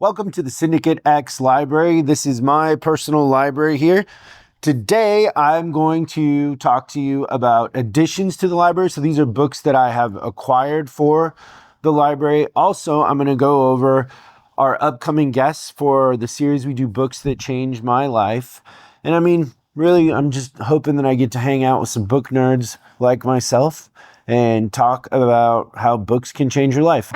Welcome to the Syndicate X Library. This is my personal library here. Today, I'm going to talk to you about additions to the library. So these are books that I have acquired for the library. Also, I'm going to go over our upcoming guests for the series we do, Books That Changed My Life. And I mean, really, I'm just hoping that I get to hang out with some book nerds like myself and talk about how books can change your life.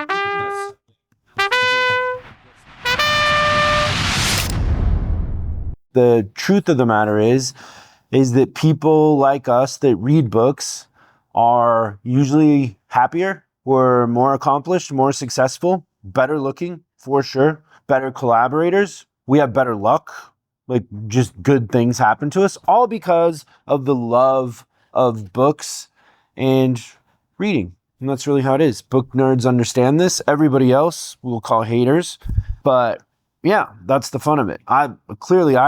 The truth of the matter is that people like us that read books are usually happier, we're more accomplished, more successful, better looking, for sure, better collaborators. We have better luck, like just good things happen to us, all because of the love of books and reading. And that's really how it is. Book nerds understand this. Everybody else we'll call haters, but yeah, that's the fun of it. I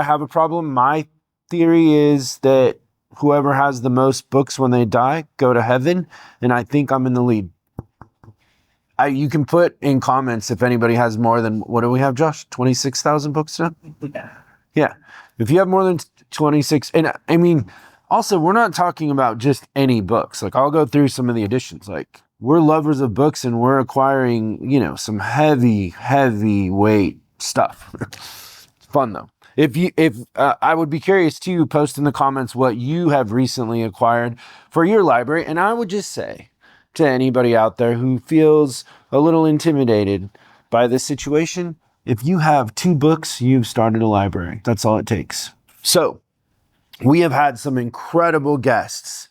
have a problem. My theory is that whoever has the most books when they die go to heaven, and I think I'm in the lead. You can put in comments if anybody has more than, what do we have, Josh? 26,000 books now? Yeah. If you have more than 26, and I mean, also, we're not talking about just any books. Like, I'll go through some of the editions. Like, we're lovers of books, and we're acquiring, some heavy weight stuff. It's fun though. If I would be curious to post in the comments what you have recently acquired for your library, and I would just say to anybody out there who feels a little intimidated by this situation, if you have 2 books, you've started a library. That's all it takes. So we have had some incredible guests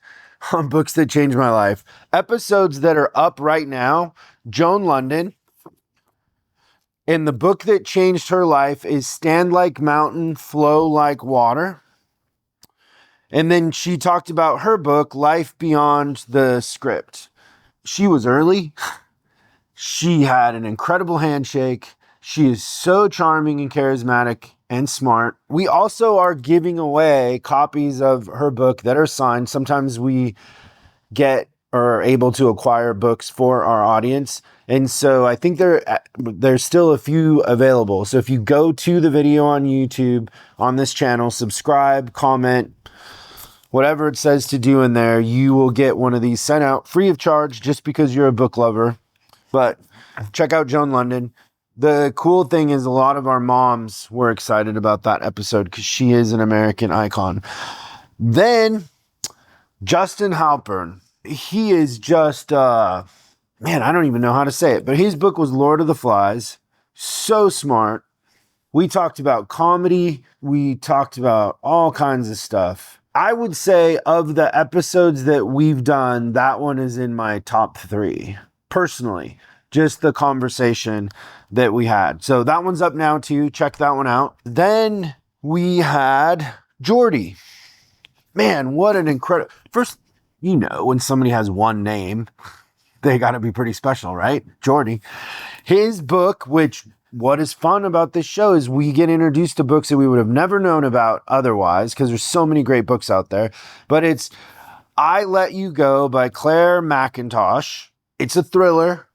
on Books That Changed My Life. Episodes that are up right now: Joan London. And the book that changed her life is Stand Like Mountain, Flow Like Water. And then she talked about her book, Life Beyond the Script. She was early. She had an incredible handshake. She is so charming and charismatic and smart. We also are giving away copies of her book that are signed. Sometimes we get or are able to acquire books for our audience. And so I think there's still a few available. So if you go to the video on YouTube, on this channel, subscribe, comment, whatever it says to do in there, you will get one of these sent out free of charge just because you're a book lover. But check out Joan London. The cool thing is a lot of our moms were excited about that episode because she is an American icon. Then Justin Halpern. He is just, man, I don't even know how to say it, but his book was Lord of the Flies. So smart. We talked about comedy. We talked about all kinds of stuff. I would say of the episodes that we've done, that one is in my top 3, personally. Just the conversation that we had. So that one's up now too. Check that one out. Then we had Jordy. Man, what an incredible... First, when somebody has one name, they got to be pretty special, right? Jordy. His book, which what is fun about this show is we get introduced to books that we would have never known about otherwise, because there's so many great books out there. But it's I Let You Go by Claire McIntosh. It's a thriller.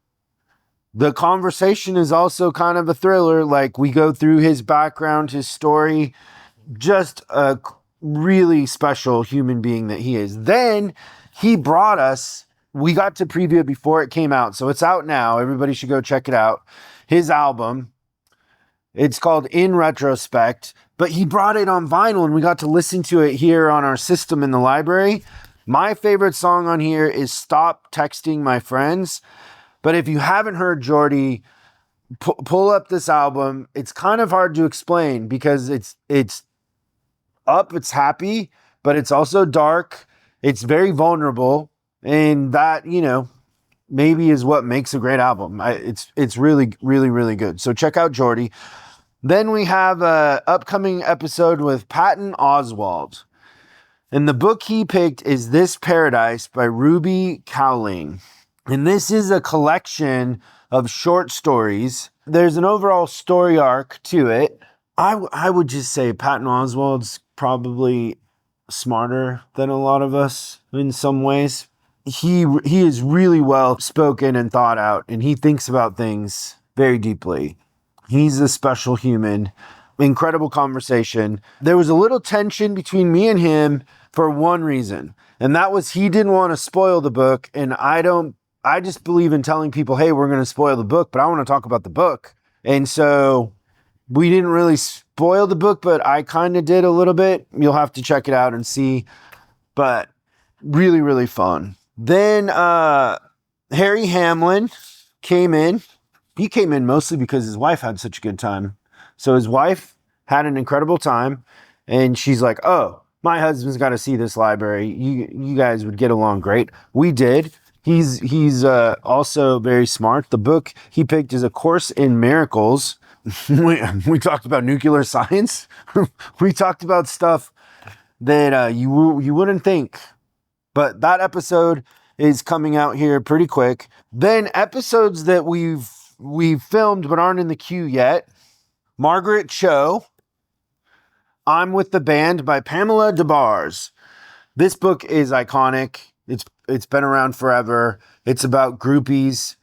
The conversation is also kind of a thriller. Like, we go through his background, his story, just a really special human being that he is. Then he brought us, we got to preview it before it came out, so it's out now. Everybody should go check it out. His album, it's called In Retrospect, but he brought it on vinyl and we got to listen to it here on our system in the library. My favorite song on here is Stop Texting My Friends. But if you haven't heard Jordy, pull up this album. It's kind of hard to explain because it's up, it's happy, but it's also dark. It's very vulnerable, and that, maybe is what makes a great album. It's really, really, really good. So check out Jordy. Then we have a upcoming episode with Patton Oswalt. And the book he picked is This Paradise by Ruby Cowling. And this is a collection of short stories. There's an overall story arc to it. I would just say Patton Oswalt's probably smarter than a lot of us in some ways. He is really well spoken and thought out, and he thinks about things very deeply. He's a special human. Incredible conversation. There was a little tension between me and him for one reason, and that was he didn't want to spoil the book, and I just believe in telling people, hey, we're going to spoil the book, but I want to talk about the book. And so we didn't really spoil the book, but I kind of did a little bit. You'll have to check it out and see, but really, really fun. Then Harry Hamlin came in. He came in mostly because his wife had such a good time. So his wife had an incredible time, and she's like, oh, my husband's got to see this library. You guys would get along great. We did. He's also very smart. The book he picked is A Course in Miracles. We talked about nuclear science. We talked about stuff that you wouldn't think. But that episode is coming out here pretty quick. Then episodes that we've filmed but aren't in the queue yet. Margaret Cho, I'm with the Band by Pamela DeBars. This book is iconic. It's been around forever. It's about groupies,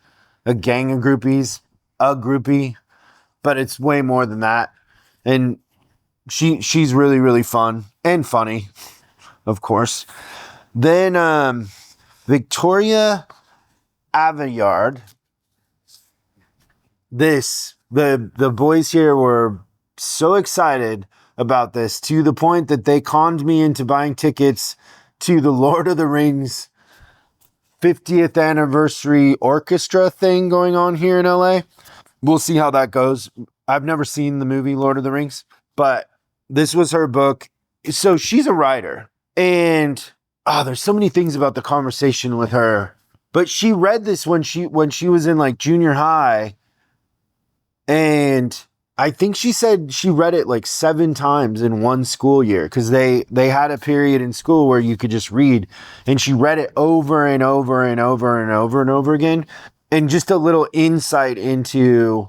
a gang of groupies, a groupie, but it's way more than that. And she's really, really fun and funny, of course. Then Victoria Aveyard. The boys here were so excited about this to the point that they conned me into buying tickets to the Lord of the Rings 50th anniversary orchestra thing going on here in LA. We'll see how that goes. I've never seen the movie Lord of the Rings, but this was her book. So she's a writer, and there's so many things about the conversation with her. But she read this when she was in like junior high, and I think she said she read it like 7 times in one school year because they had a period in school where you could just read, and she read it over and over and over and over and over again. And just a little insight into,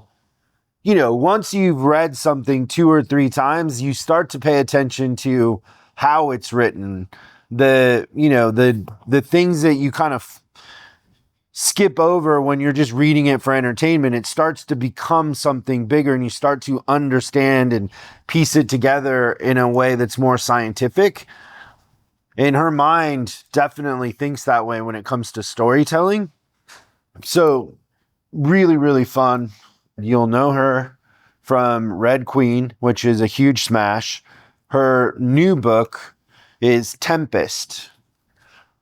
once you've read something 2 or 3 times, you start to pay attention to how it's written, the things that you kind of skip over when you're just reading it for entertainment. It starts to become something bigger, and you start to understand and piece it together in a way that's more scientific. And her mind definitely thinks that way when it comes to storytelling. So really, really fun. You'll know her from Red Queen, which is a huge smash. Her new book is Tempest,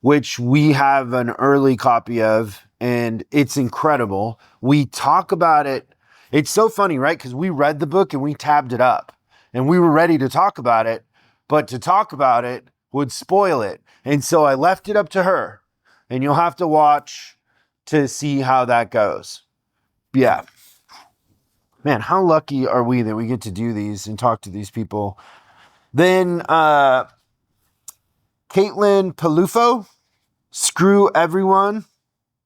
which we have an early copy of, and it's incredible. We talk about it. It's so funny, right? Because we read the book and we tabbed it up, and we were ready to talk about it, but to talk about it would spoil it. And so I left it up to her, and you'll have to watch to see how that goes. Yeah. Man, how lucky are we that we get to do these and talk to these people. Then Caitlin Peluffo, Screw Everyone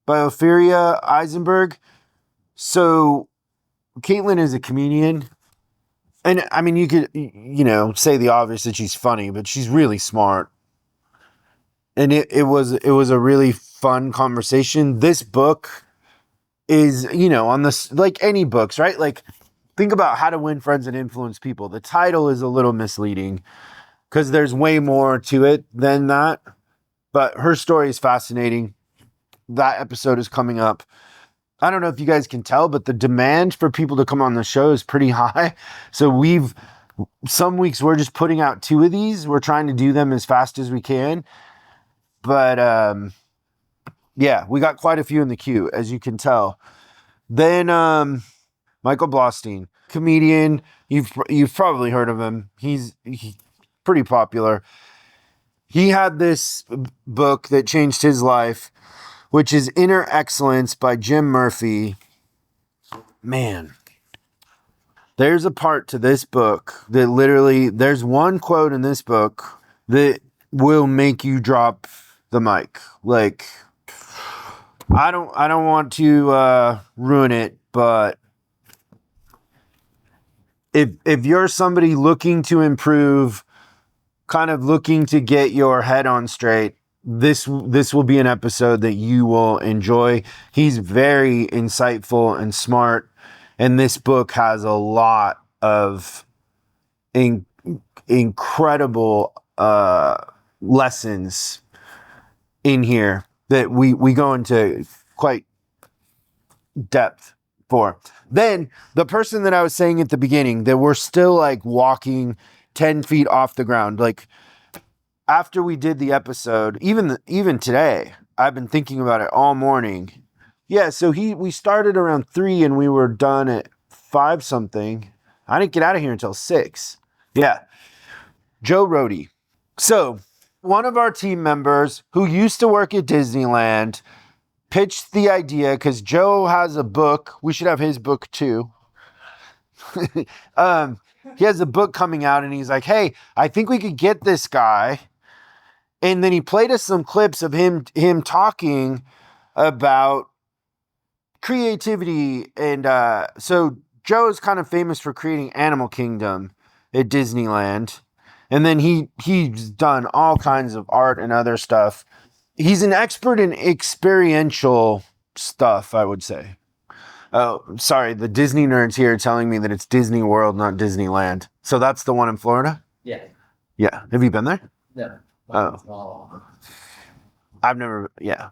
by Ophira Eisenberg. So Caitlin is a comedian. And I mean, you could, say the obvious that she's funny, but she's really smart. And it was a really fun conversation. This book is, on this, like any books, right? Like, think about How to Win Friends and Influence People. The title is a little misleading because there's way more to it than that. But her story is fascinating. That episode is coming up. I don't know if you guys can tell, but the demand for people to come on the show is pretty high. So some weeks we're just putting out 2 of these. We're trying to do them as fast as we can. But yeah, we got quite a few in the queue, as you can tell. Then Michael Blaustein, comedian. You've probably heard of him. He's pretty popular. He had this book that changed his life, which is Inner Excellence by Jim Murphy. Man, there's a part to this book that literally, there's one quote in this book that will make you drop the mic. Like, I don't want to ruin it, but if you're somebody looking to improve, kind of looking to get your head on straight, this will be an episode that you will enjoy. He's very insightful and smart, And this book has a lot of incredible lessons in here that we go into quite depth for. Then the person that I was saying at the beginning that we're still like walking 10 feet off the ground, like after we did the episode, even today, I've been thinking about it all morning. Yeah, so we started around 3 and we were done at 5 something. I didn't get out of here until 6. Yeah. Joe Rohde. So one of our team members who used to work at Disneyland pitched the idea, because Joe has a book. We should have his book too. He has a book coming out and he's like, hey, I think we could get this guy. And then he played us some clips of him talking about creativity. And so Joe is kind of famous for creating Animal Kingdom at Disneyland. And then he's done all kinds of art and other stuff. He's an expert in experiential stuff, I would say. Oh, sorry, the Disney nerds here are telling me that it's Disney World, not Disneyland. So that's the one in Florida? Yeah. Yeah. Have you been there? No. Oh. I've never, yeah.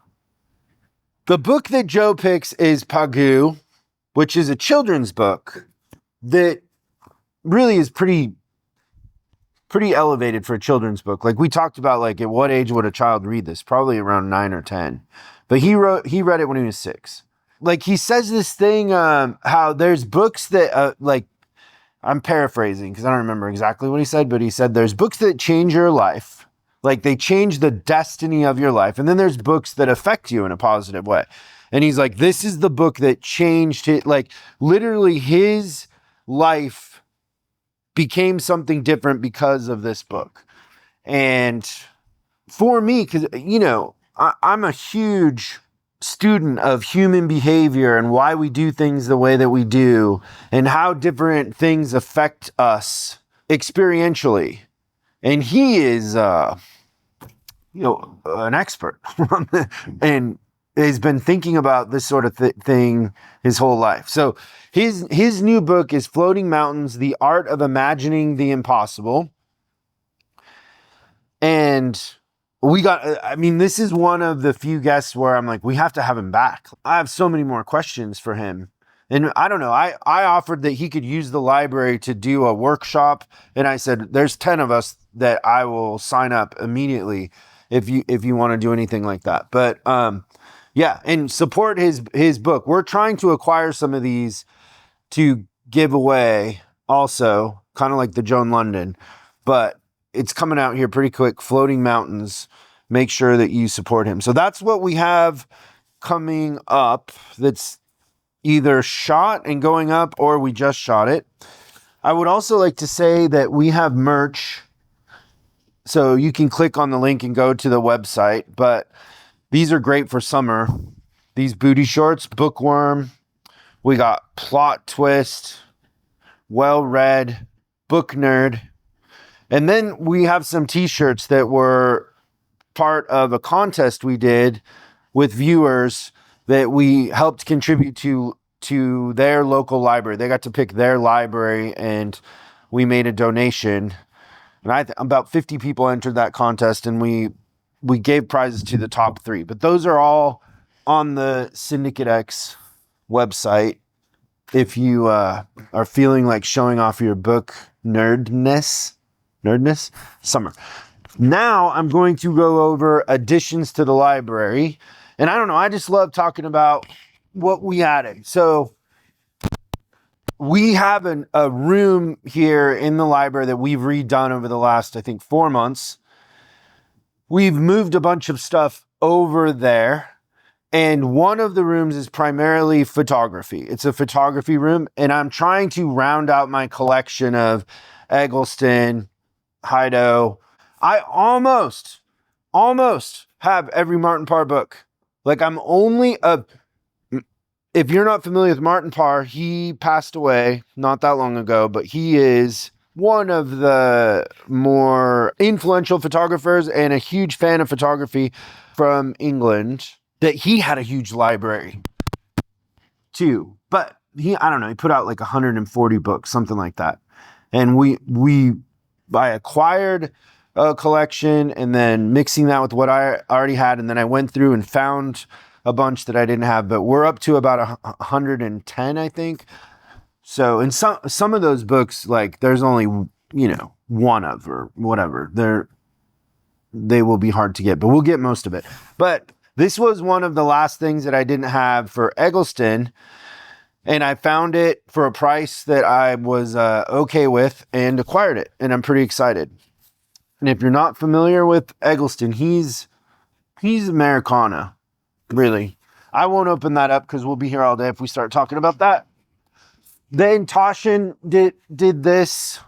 The book that Joe picks is Pagoo, which is a children's book that really is pretty elevated for a children's book. Like we talked about, like at what age would a child read this? Probably around 9 or 10. But he read it when he was 6. Like he says this thing, how there's books that like, I'm paraphrasing because I don't remember exactly what he said, but he said there's books that change your life. Like they change the destiny of your life. And then there's books that affect you in a positive way. And he's like, this is the book that changed it. Like literally his life became something different because of this book. And for me, because, you know, I'm a huge student of human behavior and why we do things the way that we do and how different things affect us experientially. And he is, you know, an expert and has been thinking about this sort of thing his whole life. So his new book is Floating Mountains, The Art of Imagining the Impossible. And this is one of the few guests where I'm like, we have to have him back. I have so many more questions for him. And I don't know, I offered that he could use the library to do a workshop. And I said, there's 10 of us that I will sign up immediately if you want to do anything like that. But yeah, and support his book. We're trying to acquire some of these to give away also, kind of like the Joan London. But it's coming out here pretty quick, Floating Mountains. Make sure that you support him. So that's what we have coming up that's either shot and going up or we just shot it. I would also like to say that we have merch. So you can click on the link and go to the website. But these are great for summer. These booty shorts, Bookworm. We got Plot Twist, Well Read, Book Nerd. And then we have some t-shirts that were part of a contest we did with viewers that we helped contribute to their local library. They got to pick their library and we made a donation. And about 50 people entered that contest and we gave prizes to the top 3. But those are all on the Syndicate X website. If you are feeling like showing off your book nerdness, summer. Now I'm going to go over additions to the library. And I don't know, I just love talking about what we added. So we have a room here in the library that we've redone over the last, I think, 4 months. We've moved a bunch of stuff over there. And one of the rooms is primarily photography. It's a photography room. And I'm trying to round out my collection of Eggleston, Heido. I almost have every Martin Parr book. Like I'm only if you're not familiar with Martin Parr, he passed away not that long ago, but he is one of the more influential photographers and a huge fan of photography from England, that he had a huge library too. But I don't know, he put out like 140 books, something like that. And I acquired a collection and then mixing that with what I already had. And then I went through and found a bunch that I didn't have, but we're up to about 110, I think. So in some of those books, like there's only, one of or whatever. They will be hard to get, but we'll get most of it. But this was one of the last things that I didn't have for Eggleston. And I found it for a price that I was okay with and acquired it. And I'm pretty excited. And if you're not familiar with Eggleston, he's Americana, really. I won't open that up because we'll be here all day if we start talking about that. Then Taschen did this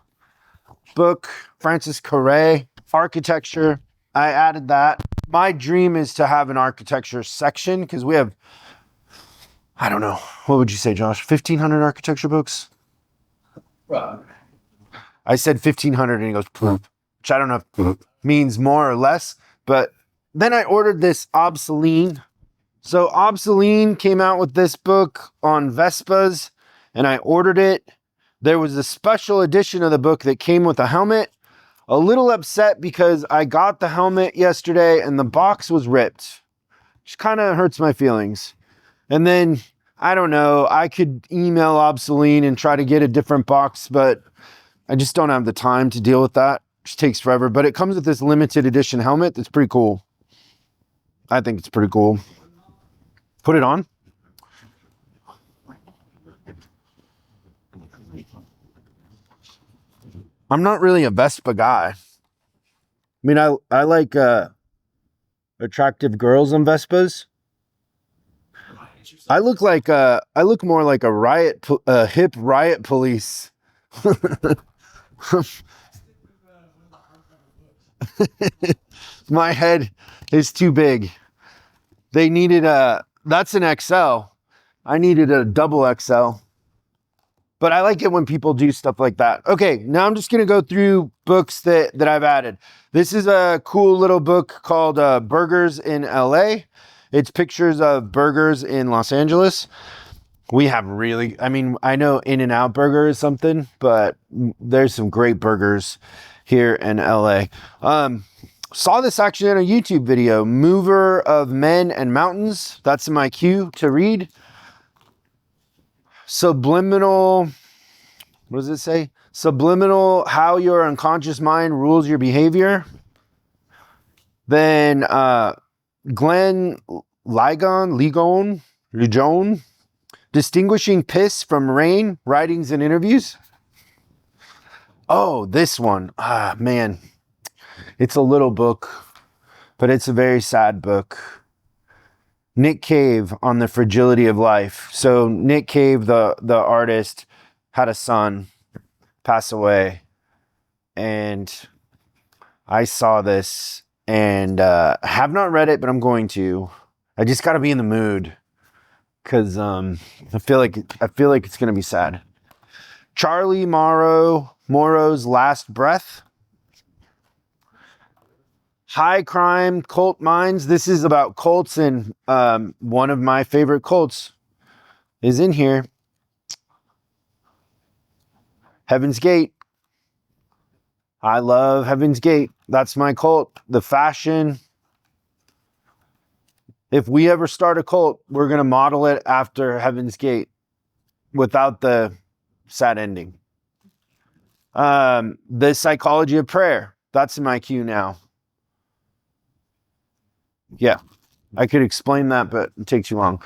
book, Francis Kéré, architecture. I added that. My dream is to have an architecture section because we have, I don't know, what would you say, Josh? 1,500 architecture books? Right. I said 1,500 and he goes, "Ploop," which I don't know if means more or less. But then I ordered this Obsolene. So Obsolene came out with this book on Vespas and I ordered it. There was a special edition of the book that came with a helmet. A little upset because I got the helmet yesterday and the box was ripped, which kind of hurts my feelings. And then, I don't know, I could email Obsolene and try to get a different box, but I just don't have the time to deal with that. It just takes forever. But it comes with this limited edition helmet that's pretty cool. I think it's pretty cool. Put it on. I'm not really a Vespa guy. I mean, I like attractive girls on Vespas. I look more like a hip riot police. My head is too big. They needed that's an XL. I needed a double XL. But I like it when people do stuff like that. Okay, now I'm just going to go through books that I've added. This is a cool little book called Burgers in LA. It's pictures of burgers in Los Angeles. We have I know In-N-Out Burger is something, but there's some great burgers here in LA. Saw this actually in a YouTube video, Mover of Men and Mountains. That's in my queue to read. Subliminal, what does it say? Subliminal, How Your Unconscious Mind Rules Your Behavior. Then Glenn Ligon, Distinguishing Piss from Rain, Writings and Interviews. Oh, this one. Man. It's a little book, but it's a very sad book. Nick Cave on the Fragility of Life. So Nick Cave, the artist, had a son pass away. And I saw this and have not read it, but I'm going to. I just got to be in the mood because I feel like it's going to be sad. Charlie Morrow's Last Breath. High Crime Cult Minds. This is about cults, and one of my favorite cults is in here. Heaven's Gate. I love Heaven's Gate. That's my cult. The fashion. If we ever start a cult, we're going to model it after Heaven's Gate without the sad ending. The Psychology of Prayer. That's in my queue now. Yeah, I could explain that, but it takes too long.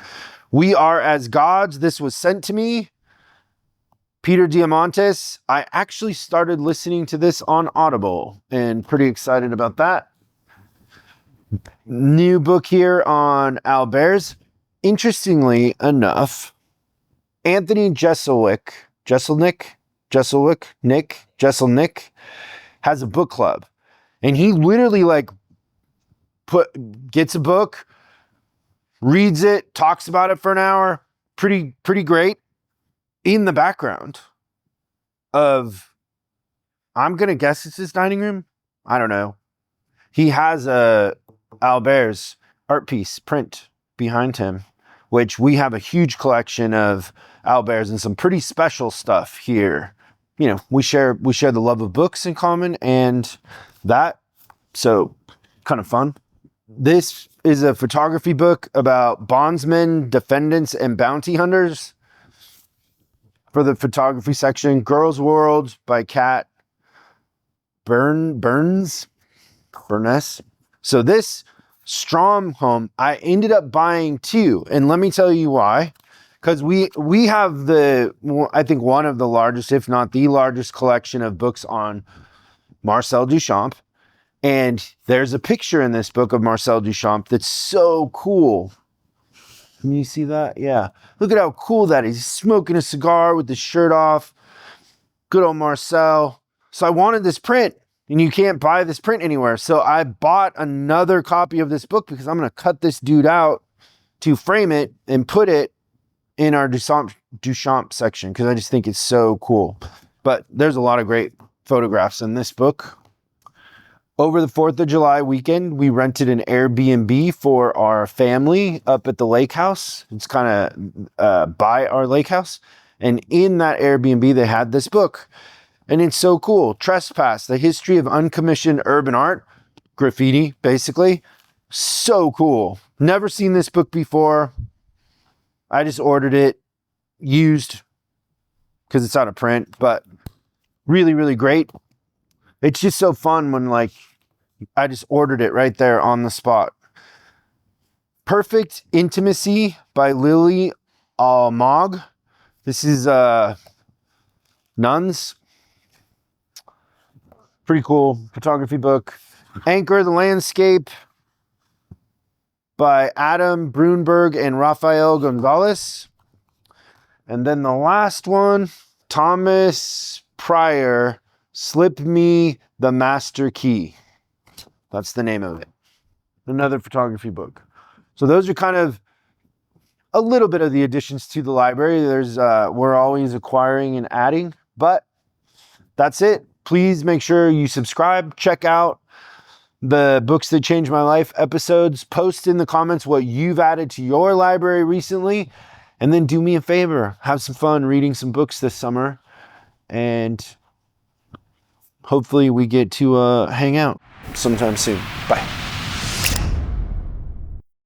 We Are as Gods. This was sent to me. Peter Diamandis. I actually started listening to this on Audible and pretty excited about that. New book here on Albers. Interestingly enough, Anthony Jeselnik has a book club. And he literally gets a book, reads it, talks about it for an hour. Pretty great. In the background of, I'm going to guess it's his dining room. I don't know. He has a Albers art piece print behind him which we have a huge collection of owlbears and some pretty special stuff here. You know, we share the love of books in common and that, so kind of fun. This is a photography book about bondsmen, defendants, and bounty hunters. For the photography section, Girls World by Kat Burness. So this Stromholm, I ended up buying 2, and let me tell you why. Because we have I think one of the largest, if not the largest collection of books on Marcel Duchamp. And there's a picture in this book of Marcel Duchamp that's so cool. Can you see that? Yeah. Look at how cool that is. He's smoking a cigar with his shirt off. Good old Marcel. So I wanted this print, and you can't buy this print anywhere. So I bought another copy of this book because I'm going to cut this dude out to frame it and put it in our Duchamp section because I just think it's so cool. But there's a lot of great photographs in this book. Over the 4th of July weekend, we rented an Airbnb for our family up at the lake house. It's kind of by our lake house. And in that Airbnb, they had this book. And it's so cool. Trespass, the history of uncommissioned urban art. Graffiti, basically. So cool. Never seen this book before. I just ordered it used because it's out of print. But really, really great. It's just so fun when like I just ordered it right there on the spot. Perfect Intimacy by Lily Almog. This is nuns. Pretty cool photography book. Anchor the Landscape by Adam Brunberg and Rafael Gonzalez. And then the last one, Thomas Pryor, Slip Me the Master Key. That's the name of it. Another photography book. So those are kind of a little bit of the additions to the library. We're always acquiring and adding, but that's it. Please make sure you subscribe, check out the Books That Changed My Life episodes, post in the comments what you've added to your library recently, and then do me a favor, have some fun reading some books this summer, and hopefully we get to hang out sometime soon. Bye.